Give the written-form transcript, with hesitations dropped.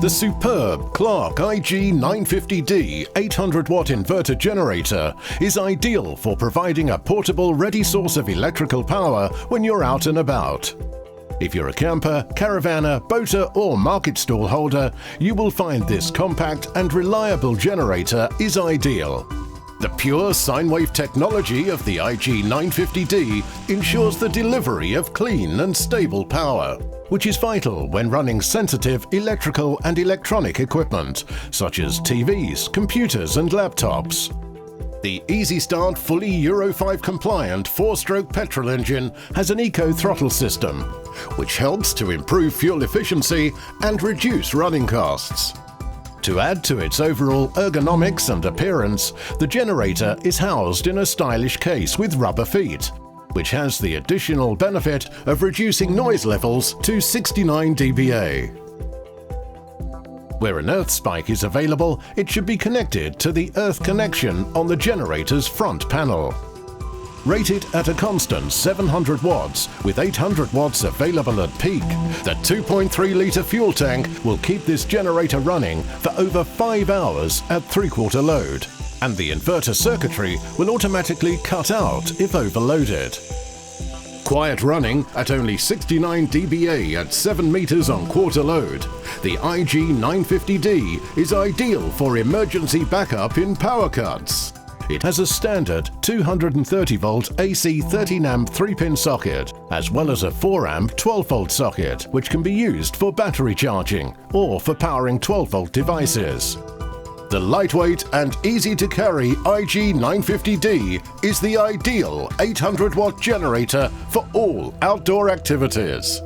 The superb Clarke IG950D 800-watt inverter generator is ideal for providing a portable, ready source of electrical power when you're out and about. If you're a camper, caravaner, boater or market stall holder, you will find this compact and reliable generator is ideal. The pure Sinewave technology of the IG950D ensures the delivery of clean and stable power, which is vital when running sensitive electrical and electronic equipment, such as TVs, computers and laptops. The Easy Start fully Euro 5 compliant 4-stroke petrol engine has an eco-throttle system, which helps to improve fuel efficiency and reduce running costs. To add to its overall ergonomics and appearance, the generator is housed in a stylish case with rubber feet, which has the additional benefit of reducing noise levels to 69 dBA. Where an earth spike is available, it should be connected to the earth connection on the generator's front panel. Rated at a constant 700 watts with 800 watts available at peak, the 2.3-litre fuel tank will keep this generator running for over 5 hours at 3/4 load, and the inverter circuitry will automatically cut out if overloaded. Quiet running at only 69 dBA at 7 meters on quarter load, the IG950D is ideal for emergency backup in power cuts. It has a standard 230-volt AC 13-amp 3-pin socket, as well as a 4-amp 12-volt socket, which can be used for battery charging or for powering 12-volt devices. The lightweight and easy-to-carry IG950D is the ideal 800-watt generator for all outdoor activities.